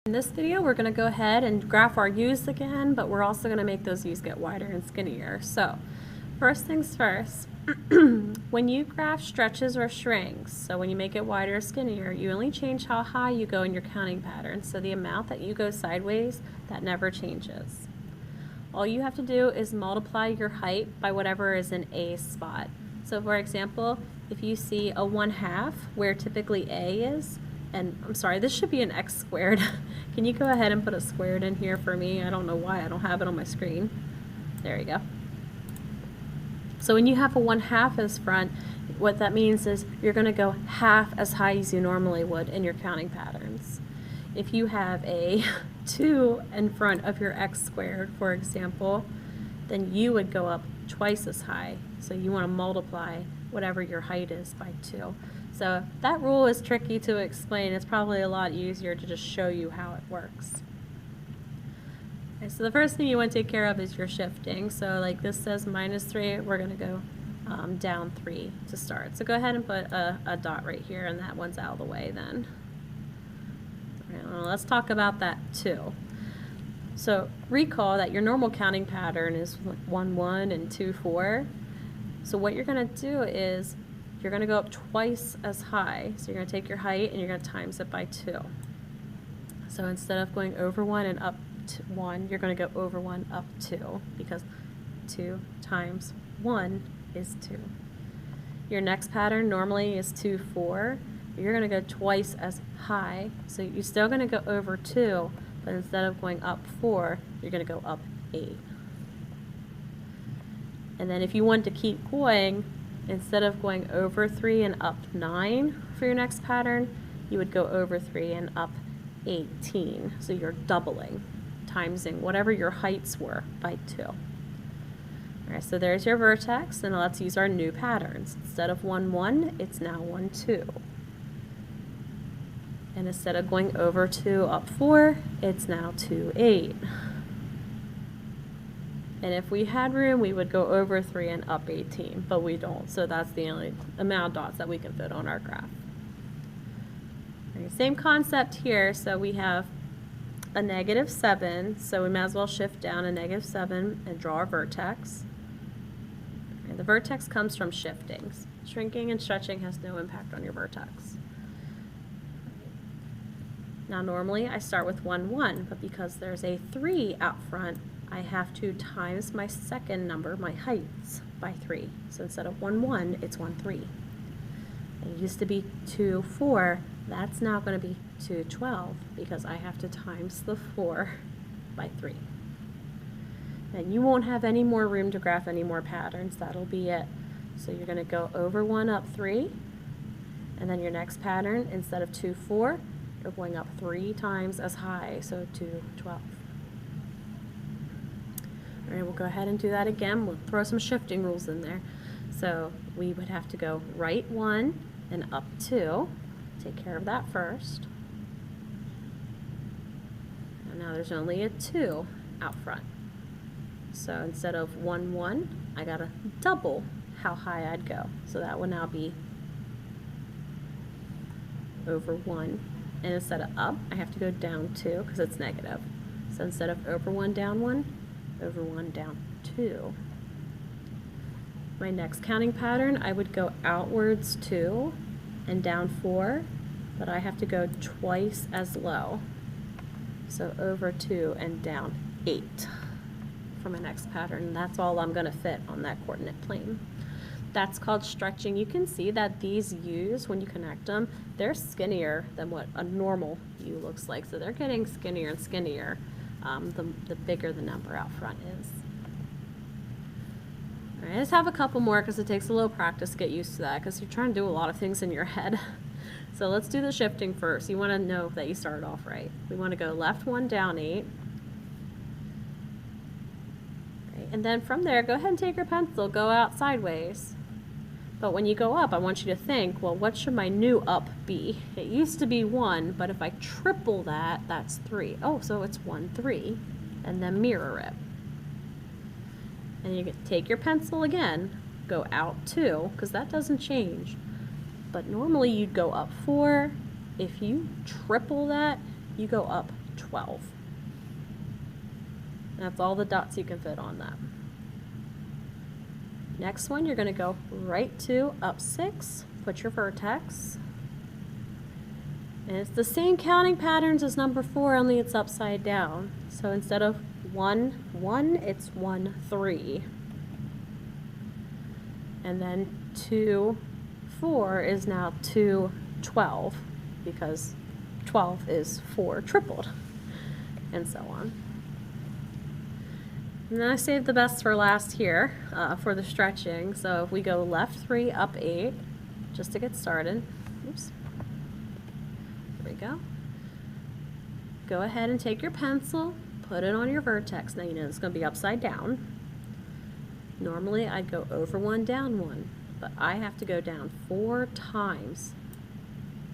In this video, we're going to go ahead and graph our U's again, but we're also going to make those U's get wider and skinnier. So, first things first, when you graph stretches or shrinks, so when you make it wider or skinnier, you only change how high you go in your counting pattern. So the amount that you go sideways, that never changes. All you have to do is multiply your height by whatever is in A spot. So for example, if you see a 1/2 where typically A is, and I'm sorry, this should be an x squared. Can you go ahead and put a squared in here for me? I don't know why I don't have it on my screen. There you go. So when you have a 1/2 as front, what that means is you're going to go half as high as you normally would in your counting patterns. If you have a 2 in front of your x squared, for example, then you would go up twice as high. So you want to multiply whatever your height is by 2. So that rule is tricky to explain. It's probably a lot easier to just show you how it works. Okay, so the first thing you want to take care of is your shifting. So like this says -3, we're going to go down 3 to start. So go ahead and put a dot right here, and that one's out of the way then. Well, let's talk about that too. So recall that your normal counting pattern is 1, 1 and 2, 4. So what you're going to do is you're going to go up twice as high. So you're going to take your height and you're going to times it by 2. So instead of going over 1 and up to 1, you're going to go over 1 up 2, because 2 times 1 is 2. Your next pattern normally is 2, 4. You're going to go twice as high. So you're still going to go over 2, but instead of going up 4, you're going to go up 8. And then if you want to keep going, instead of going over 3 and up 9 for your next pattern, you would go over 3 and up 18. So you're doubling, timesing whatever your heights were by 2. All right, so there's your vertex, and let's use our new patterns. Instead of 1, 1, it's now 1, 2. And instead of going over 2 up 4, it's now 2, 8. And if we had room, we would go over 3 and up 18, but we don't. So that's the only amount of dots that we can fit on our graph. Okay, same concept here. So we have a -7, so we might as well shift down a -7 and draw our vertex. Okay, the vertex comes from shifting. Shrinking and stretching has no impact on your vertex. Now normally I start with 1, 1, but because there's a 3 out front, I have to times my second number, my heights, by 3. So instead of 1, 1, it's 1, 3. It used to be 2, 4. That's now going to be 2, 12, because I have to times the 4 by 3. And you won't have any more room to graph any more patterns. That'll be it. So you're going to go over 1 up 3, and then your next pattern, instead of 2, 4, you're going up 3 times as high, so 2, 12. All right, we'll go ahead and do that again. We'll throw some shifting rules in there. So we would have to go right 1 and up 2. Take care of that first. And now there's only a 2 out front. So instead of 1, 1, I got to double how high I'd go. So that would now be over 1. And instead of up, I have to go down 2 because it's negative. So instead of over 1, down 1, over 1, down 2. My next counting pattern, I would go outwards 2 and down 4, but I have to go twice as low. So over 2 and down 8 for my next pattern. That's all I'm going to fit on that coordinate plane. That's called stretching. You can see that these U's, when you connect them, they're skinnier than what a normal U looks like. So they're getting skinnier and skinnier the bigger the number out front is. All right, let's have a couple more because it takes a little practice to get used to that, because you're trying to do a lot of things in your head. So let's do the shifting first. You want to know that you started off right. We want to go left 1, down 8. And then from there, go ahead and take your pencil, go out sideways. But when you go up, I want you to think, well, what should my new up be? It used to be 1, but if I triple that, that's 3. Oh, so it's 1, 3, and then mirror it. And you can take your pencil again, go out 2, because that doesn't change. But normally you'd go up 4. If you triple that, you go up 12. That's all the dots you can fit on that. Next one, you're going to go right 2, up 6, put your vertex. And it's the same counting patterns as number 4, only it's upside down. So instead of 1, 1, it's 1, 3. And then 2, 4 is now 2, 12, because 12 is 4 tripled, and so on. And then I saved the best for last here for the stretching. So if we go left 3, up 8, just to get started. Oops. There we go. Go ahead and take your pencil, put it on your vertex. Now you know it's going to be upside down. Normally I'd go over 1, down 1, but I have to go down 4 times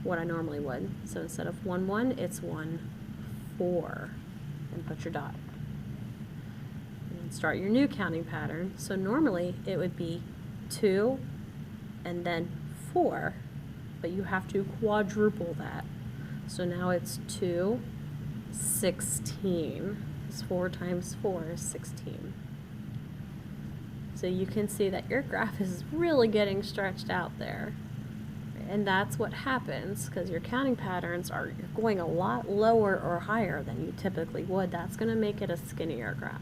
what I normally would. So instead of 1, 1, it's 1, 4, and put your dot. Start your new counting pattern. So normally it would be 2 and then 4, but you have to quadruple that. So now it's 2, 16. It's 4 times 4 is 16. So you can see that your graph is really getting stretched out there. And that's what happens because your counting patterns are going a lot lower or higher than you typically would. That's going to make it a skinnier graph.